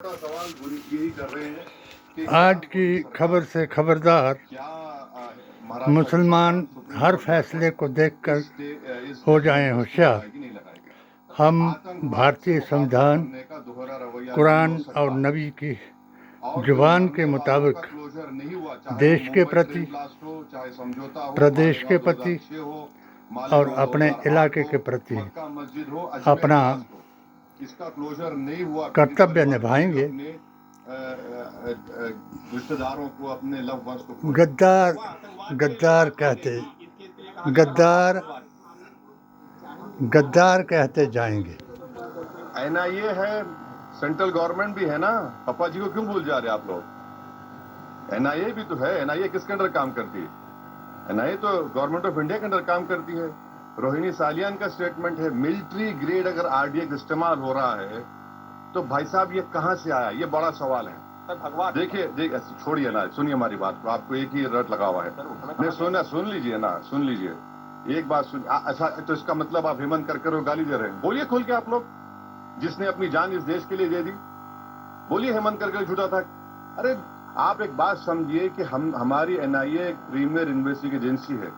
सवाल यही कर रहे हैं कि आज की खबर से खबरदार, मुसलमान हर फैसले को देखकर हो जाएं होशियार। हम भारतीय संविधान, कुरान और नबी की जुबान के मुताबिक देश के प्रति, प्रदेश के प्रति और अपने इलाके के प्रति अपना कर्तव्य निभाएंगे। रिश्तेदारों को, अपने लव वंश को गद्दार कहते जाएंगे। एनआईए है, सेंट्रल गवर्नमेंट भी है ना। पापा जी को क्यों भूल जा रहे आप लोग? एनआईए भी तो है। एनआईए किसके अंडर काम करती है? एनआईए तो गवर्नमेंट ऑफ इंडिया के अंडर काम करती है। रोहिणी सालियान का स्टेटमेंट है, मिलिट्री ग्रेड अगर आरडीएक्स इस्तेमाल हो रहा है तो भाई साहब ये कहां से आया? ये बड़ा सवाल है। भगवान देखिए, छोड़िए ना, सुनिए हमारी बात को। आपको एक ही रट लगा हुआ है। नहीं सुन लीजिए ना, सुन लीजिए एक बात सुन। अच्छा, तो इसका मतलब आप हेमंत करके को गाली दे रहे हैं? बोलिए खुल के आप लोग, जिसने अपनी जान इस देश के लिए दे दी, बोलिए हेमंत करके झूठा था। अरे आप एक बात समझिए कि हमारी एनआईए एक प्रीमियर इन्वेस्टिगेटिव एजेंसी है।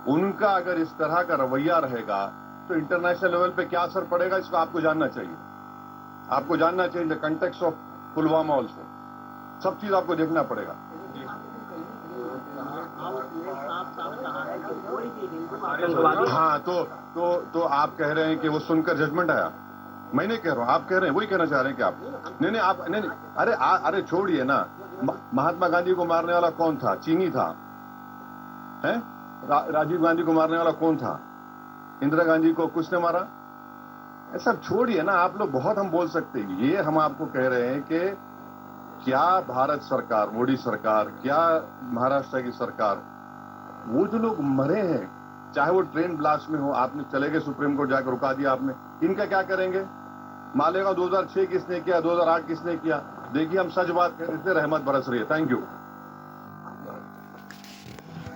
उनका अगर इस तरह का रवैया रहेगा तो इंटरनेशनल लेवल पे क्या असर पड़ेगा, इसको आपको जानना चाहिए। आपको जानना चाहिए the context of Pulwama also. सब चीज आपको देखना पड़ेगा। हाँ, तो आप कह रहे हैं कि वो सुनकर जजमेंट आया। मैं नहीं कह रहा हूँ, आप कह रहे हैं, वही कहना चाह रहे हैं कि आप नहीं आप नहीं। अरे छोड़िए ना। महात्मा गांधी को मारने वाला कौन था? चीनी था। हैं? राजीव गांधी को मारने वाला कौन था? इंदिरा गांधी को कुछ ने मारा? ऐसा छोड़िए ना आप लोग। बहुत हम बोल सकते हैं। ये हम आपको कह रहे हैं कि क्या भारत सरकार, मोदी सरकार, क्या महाराष्ट्र की सरकार, वो जो लोग मरे हैं, चाहे वो ट्रेन ब्लास्ट में हो, आपने चले गए सुप्रीम कोर्ट जाकर रुका दिया आपने, इनका क्या करेंगे? मालेगांव 2006 किसने किया, 2008 किसने किया? देखिए, हम सच बात कह रहे थे, रहमत बरस रही है। Thank you.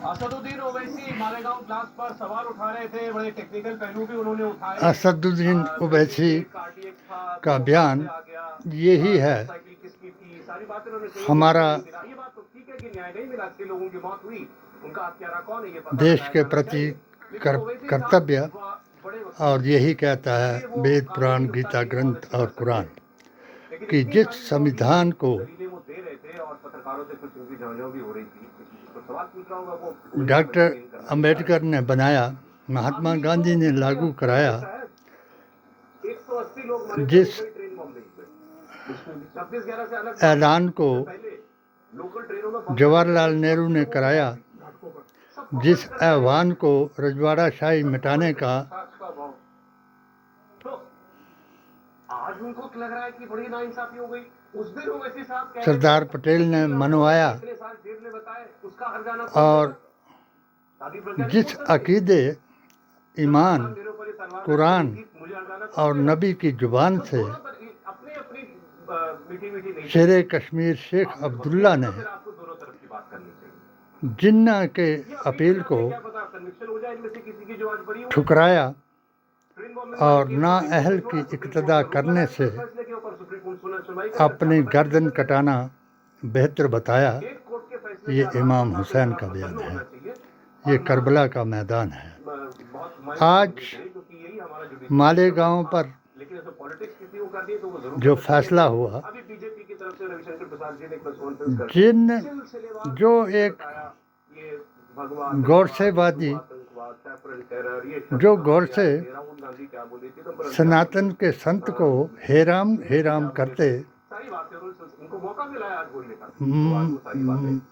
Asaduddin Owaisi Malegaon blast पर सवाल उठा रहे थे, बड़े टेक्निकल पहलू भी उन्होंने उठाए। असदुद्दीन ओवैसी का बयान यही है, हमारा देश के प्रति कर्तव्य, और यही कहता है वेद, पुराण, गीता ग्रंथ और कुरान कि जिस संविधान को डॉक्टर अंबेडकर ने बनाया, महात्मा गांधी ने लागू कराया, जिस ऐलान को जवाहरलाल नेहरू ने कराया, जिस आह्वान को रजवाड़ा शाही मिटाने का आज उनको लग रहा है कि बड़ी नाइंसाफी हो गई। उस दिन ओवैसी साहब सरदार पटेल ने मनवाया, और जिस अकीदे, ईमान, कुरान और नबी की जुबान से शेरे कश्मीर शेख अब्दुल्ला ने जिन्ना के अपील को ठुकराया और नाअहल की इक्तदा करने से अपनी गर्दन कटाना बेहतर बताया, ये इमाम हुसैन का बयान है। ये करबला का मैदान है। आज मालेगांव पर जो फैसला हुआ, जो एक गौरसेवादी, जो गौरसे सनातन के संत को हेराम करते,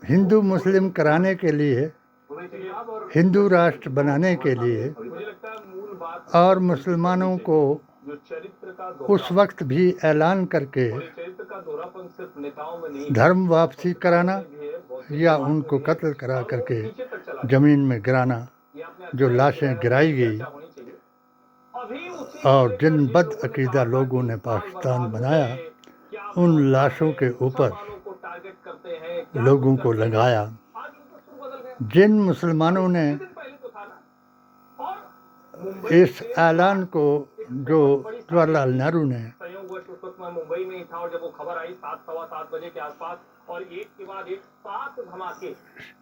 हिंदू मुस्लिम कराने के लिए, हिंदू राष्ट्र बनाने के लिए, और मुसलमानों को उस वक्त भी ऐलान करके धर्म वापसी कराना या उनको कत्ल करा करके जमीन में गिराना, जो लाशें गिराई गई, और जिन बदअकीदा लोगों ने पाकिस्तान बनाया, उन लाशों के ऊपर लोगों को लगाया। जिन मुसलमानों ने इस ऐलान को, जो जवाहरलाल नेहरू ने मैं मुंबई में ही था और जब वो खबर आई 7 सवा 7 बजे के आसपास और एक के बाद एक 7 धमाके,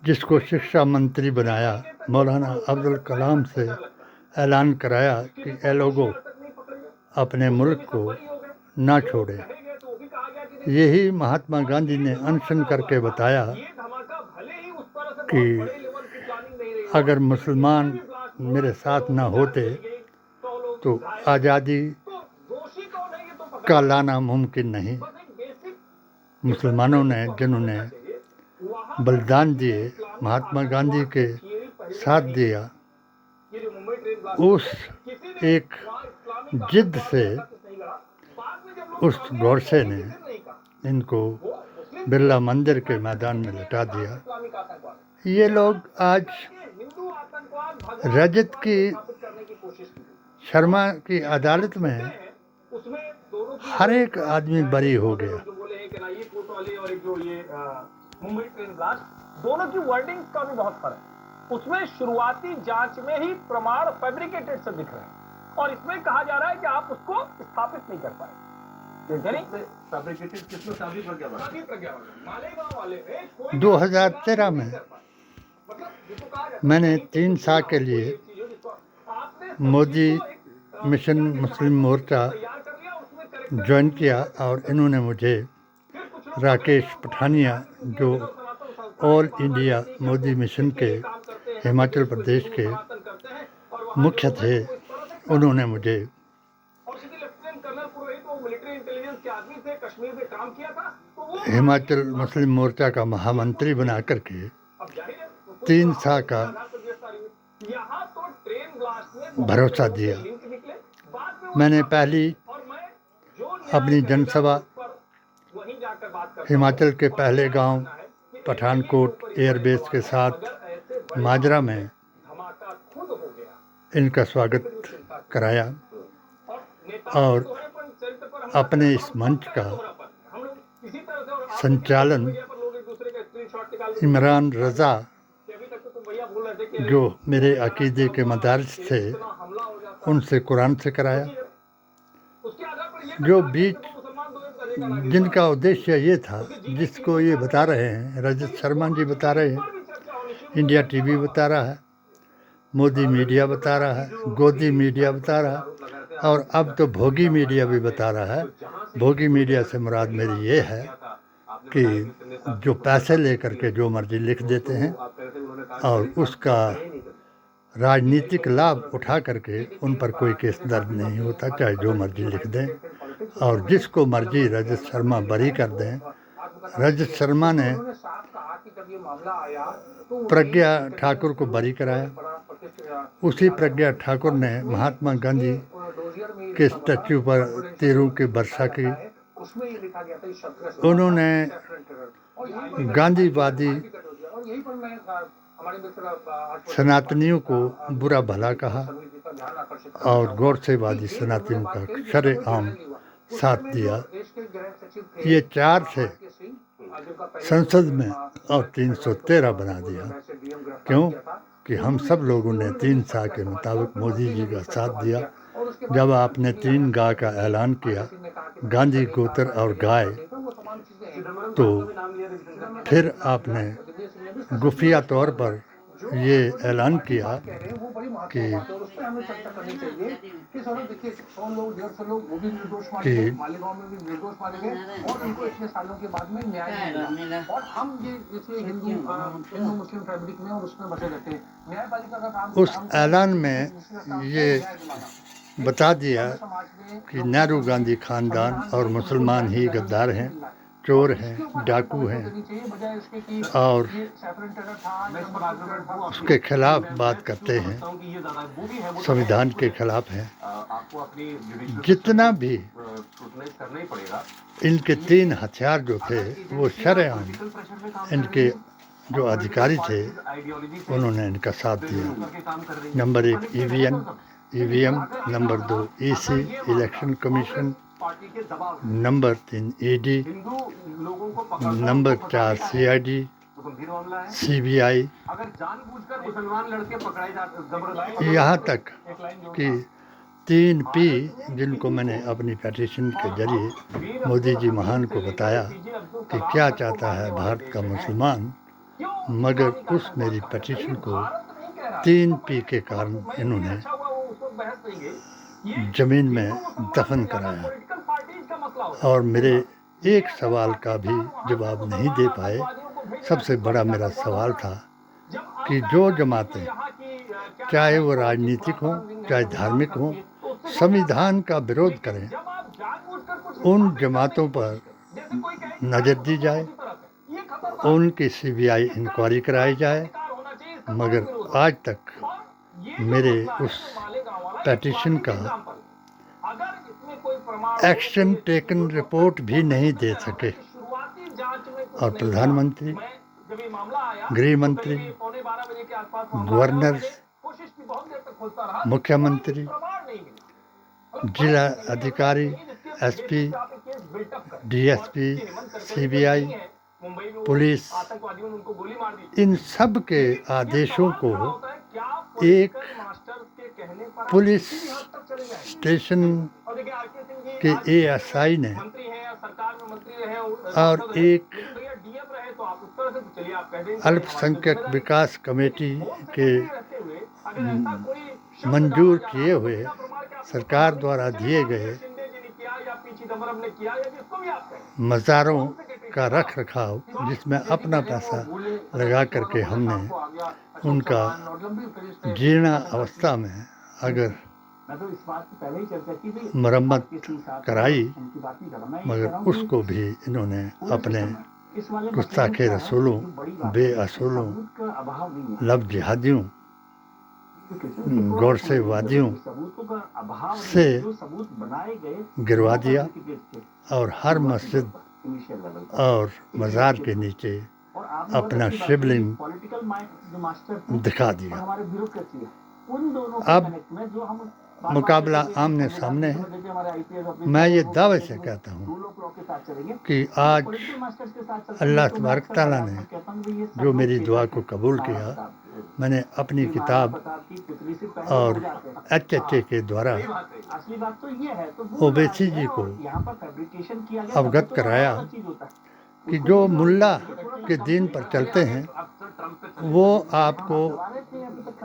जिसको शिक्षा मंत्री बनाया मौलाना अब्दुल कलाम से ऐलान कराया कि ए लोगों अपने मुल्क को ना छोड़ें। यही महात्मा गांधी ने अनशन करके बताया कि अगर मुसलमान मेरे साथ ना होते तो आज़ादी का लाना मुमकिन नहीं। मुसलमानों ने जिन्होंने बलिदान दिए, महात्मा गांधी के साथ दिया, उस एक जिद से उस गोडसे ने इनको बिरला मंदिर के मैदान में लिटा दिया। ये लोग आज रजत की शर्मा की अदालत में हर एक आदमी बरी हो गया। मुंबई ट्रेन ब्लास्ट, दोनों की वर्डिंग्स का भी बहुत फर्क है। उसमें शुरुआती जांच में ही प्रमाण फैब्रिकेटेड से दिख रहे हैं और इसमें कहा जा रहा है कि आप उसको स्थापित नहीं कर पाए। फैब्रिकेटेड किसमें साबित कर गया? मालेगांव वाले 2013 में मैंने 3 साल के लिए मोदी मिशन मुस्लिम मोर्चा ज्वाइन किया और इन्होंने मुझे राकेश पठानिया जो ऑल इंडिया मोदी मिशन के हिमाचल प्रदेश के मुख्य थे, उन्होंने मुझे हिमाचल मुस्लिम मोर्चा का महामंत्री बना करके 3 साल का भरोसा दिया। मैंने पहली अपनी जनसभा हिमाचल के पहले गांव पठानकोट एयरबेस के साथ माजरा में इनका स्वागत कराया और अपने इस मंच का संचालन इमरान रज़ा जो मेरे अकीदे के मदारिस थे उनसे कुरान से कराया। जो बीच जिनका उद्देश्य ये था, जिसको ये बता रहे हैं, रजत शर्मा जी बता रहे हैं, इंडिया टीवी बता रहा है, मोदी मीडिया बता रहा है, गोदी मीडिया बता रहा है और अब तो भोगी मीडिया भी बता रहा है। भोगी मीडिया से मुराद मेरी ये है कि जो पैसे लेकर के जो मर्जी लिख देते हैं और उसका राजनीतिक लाभ उठा करके उन पर कोई केस दर्ज नहीं होता, चाहे जो मर्जी लिख दें और जिसको मर्जी रजत शर्मा बरी कर दें। रजत शर्मा ने प्रज्ञा ठाकुर को बरी कराया। उसी प्रज्ञा ठाकुर ने महात्मा गांधी के स्टैच्यू पर तीरों की वर्षा की। उन्होंने गांधीवादी सनातनियों को बुरा भला कहा और गोडसेवादी सनातनियों का शरेआम साथ दिया। ये 4 थे संसद में और 313 बना दिया। क्यों कि हम सब लोगों ने 3 साल के मुताबिक मोदी जी का साथ दिया। जब आपने 3 गाय का ऐलान किया, गांधी गोत्र और गाय, तो फिर आपने खुफिया तौर पर ये ऐलान किया कि उस ऐलान में ये बता दिया कि नेहरू गांधी खानदान और मुसलमान ही गद्दार हैं, चोर हैं, डाकू हैं और उसके खिलाफ बात करते हैं, संविधान के खिलाफ हैं। जितना भी इनके 3 हथियार जो थे वो शरेआम इनके जो अधिकारी थे उन्होंने इनका साथ दिया। Number 1 EVM, number 2 EC election commission, number 3 ED, number 4 CID, CBI, यहाँ तक कि 3 पी जिनको मैंने अपनी पेटिशन के जरिए मोदी जी महान को बताया कि क्या चाहता है भारत का मुसलमान, मगर उस मेरी पेटिशन को 3 पी के कारण इन्होंने ज़मीन में दफन कराया और मेरे एक सवाल का भी जवाब नहीं दे पाए। सबसे बड़ा मेरा सवाल था कि जो जमातें, चाहे वो राजनीतिक हों चाहे धार्मिक हों, संविधान का विरोध करें, उन जमातों पर नज़र दी जाए, उनकी सीबीआई इंक्वायरी कराई जाए। मगर आज तक मेरे उस पेटिशन का एक्शन टेकन रिपोर्ट भी नहीं दे सके और प्रधानमंत्री, गृह मंत्री, गवर्नर, मुख्यमंत्री, जिला अधिकारी, एसपी, डीएसपी, सीबीआई, पुलिस, इन सब के आदेशों को एक पुलिस स्टेशन के एएसआई ने और एक अल्पसंख्यक विकास कमेटी के मंजूर किए हुए सरकार द्वारा दिए गए मज़ारों का रख रखाव, जिसमें अपना पैसा लगा करके हमने उनका जीर्ण अवस्था में अगर मरम्मत कराई, मगर उसको भी इन्होंने अपने गुस्ताखे रसूलों, बेअसूलों, लब जिहादियों, गौरसेवादियों से गिरवा दिया और हर मस्जिद और मज़ार के नीचे अपना शिवलिंग दिखा दिया। अब मुकाबला आमने सामने है। मैं ये दावे से कहता हूँ कि आज अल्लाह तबारक तआला ने जो मेरी दुआ को कबूल किया, मैंने अपनी किताब और HHA के द्वारा ओवैसी जी को अवगत कराया कि जो मुल्ला के दीन पर चलते हैं वो आपको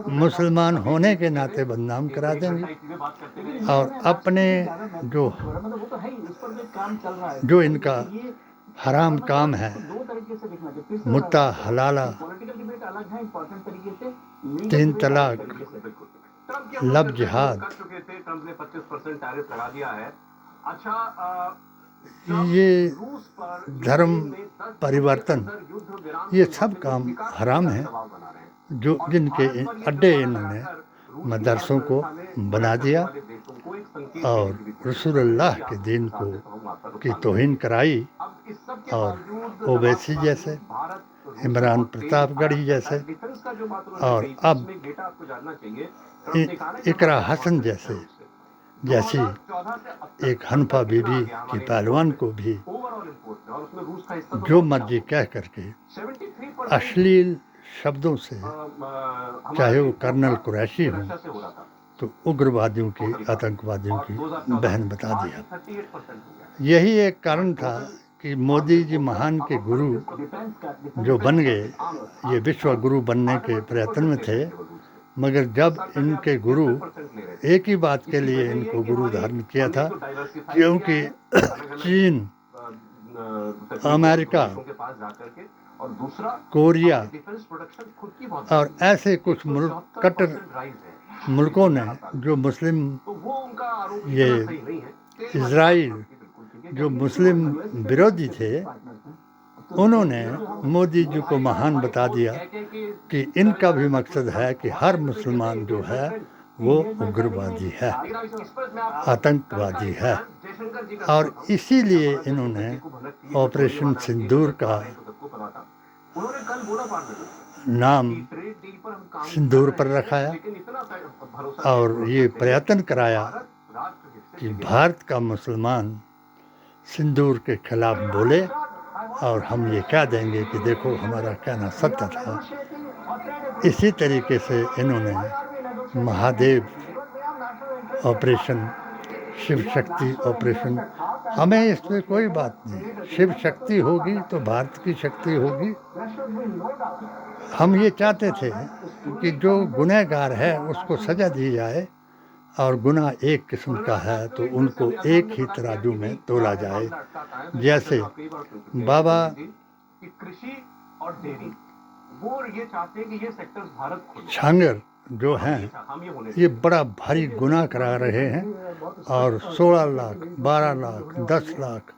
मुसलमान होने के नाते बदनाम करा देंगे और अपने जो इनका हराम काम है, मुत्ता हलाला, 3 तलाक, लब जिहाद, ये धर्म परिवर्तन, ये सब काम हराम हैं, जो जिनके अड्डे इन्होंने मदरसों को बना दिया और रसूलुल्लाह के दीन को की तौहीन कराई। और ओवैसी जैसे, इमरान प्रतापगढ़ी जैसे और अब इकरा हसन जैसी एक हनफा बीबी की पहलवान को भी जो मर्जी कह करके अश्लील शब्दों से, चाहे वो कर्नल कुरैशी हो, तो उग्रवादियों की, आतंकवादियों की बहन बता दिया। यही एक कारण था कि मोदी जी महान के गुरु जो बन गए, ये विश्व गुरु बनने के प्रयत्न में थे, मगर जब इनके गुरु एक ही बात के लिए इनको गुरु धारण किया था, क्योंकि चीन, अमेरिका, कोरिया और ऐसे कुछ मुल्क, कट्टर मुल्कों ने, जो मुस्लिम, ये इजराइल जो मुस्लिम विरोधी थे, उन्होंने मोदी जी को महान बता दिया कि इनका भी मकसद है कि हर मुसलमान जो है वो उग्रवादी है, आतंकवादी है। और इसीलिए इन्होंने ऑपरेशन सिंदूर का नाम सिंदूर पर रखाया और ये प्रयत्न कराया कि भारत का मुसलमान सिंदूर के खिलाफ बोले और हम ये कह देंगे कि देखो हमारा कहना सत्य था। इसी तरीके से इन्होंने महादेव ऑपरेशन शिव शक्ति ऑपरेशन, हमें इसमें कोई बात नहीं। शिव शक्ति होगी तो भारत की शक्ति होगी। हम ये चाहते थे कि जो गुनहगार है उसको सज़ा दी जाए, और गुनाह एक किस्म का है तो उनको एक ही तराजू में तोला जाए। जैसे बाबा कृषि और डेयरी, वो ये चाहते हैं कि ये सेक्टर्स भारत खोले। छांगर जो हैं ये बड़ा भारी गुनाह करा रहे हैं, और 16 लाख 12 लाख 10 लाख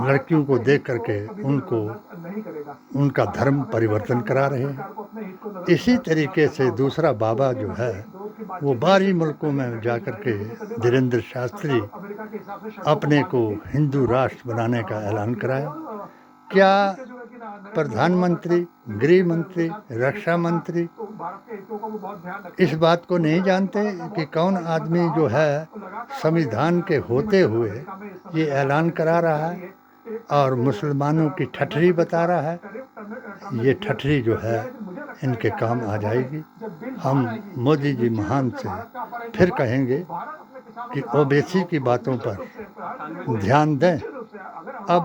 लड़कियों को देख करके उनको उनका धर्म परिवर्तन करा रहे हैं। इसी तरीके से दूसरा बाबा जो है वो बाहरी मुल्कों में जा कर के धीरेन्द्र शास्त्री अपने को हिंदू राष्ट्र बनाने का ऐलान कराया। क्या प्रधानमंत्री, गृह मंत्री, रक्षा मंत्री इस बात को नहीं जानते कि कौन आदमी जो है संविधान के होते हुए ये ऐलान करा रहा है और मुसलमानों की ठठरी बता रहा है? ये ठठरी जो है इनके काम आ जाएगी। हम मोदी जी महान से फिर कहेंगे कि ओबीसी की बातों पर ध्यान दें। अब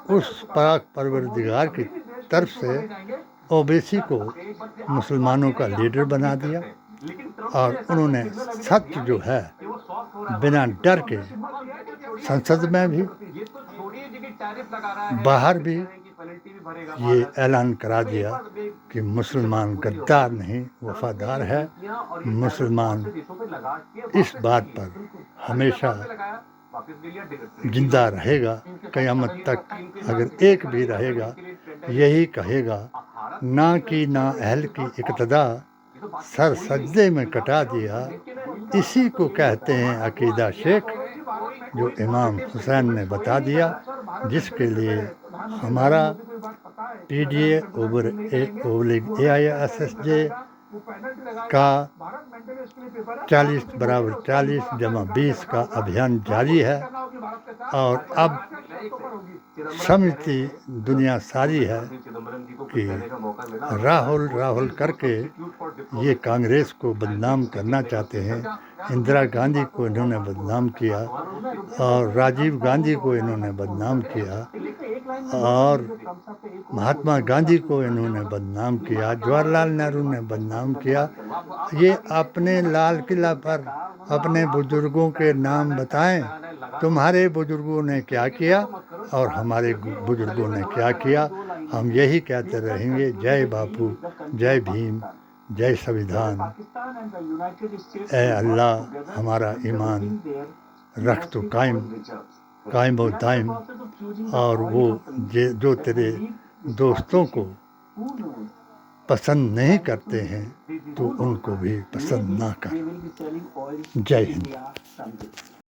उस पाक परवरदिगार की तरफ से ओबीसी को मुसलमानों का लीडर बना दिया, और उन्होंने सत्य जो है बिना डर के संसद में भी बाहर भी ये ऐलान करा दिया कि मुसलमान गद्दार नहीं वफादार है। मुसलमान इस बात पर हमेशा जिंदा रहेगा, क़यामत तक अगर एक भी रहेगा यही कहेगा, ना कि ना अहल की इक़्तिदा सर सजदे में कटा दिया। इसी को कहते हैं अकीदा शेख, जो इमाम हुसैन ने बता दिया, जिसके लिए हमारा PDA ओवर AISSJ का 40 बराबर 40 जमा 20 का अभियान जारी है। और अब समिति दुनिया सारी है कि राहुल करके ये कांग्रेस को बदनाम करना चाहते हैं। इंदिरा गांधी को इन्होंने बदनाम किया, और राजीव गांधी को इन्होंने बदनाम किया, और महात्मा गांधी को इन्होंने बदनाम किया, जवाहरलाल नेहरू ने बदनाम किया। ये अपने लाल किला पर अपने बुजुर्गों के नाम बताएं, तुम्हारे बुजुर्गों ने क्या किया और हमारे बुजुर्गों ने क्या किया। हम यही कहते रहेंगे, जय बापू, जय भीम, जय संविधान। ए अल्लाह हमारा ईमान रख तो कायम व दायम। और वो जो तेरे दोस्तों को पसंद नहीं करते हैं तो उनको भी पसंद ना कर। जय हिंद।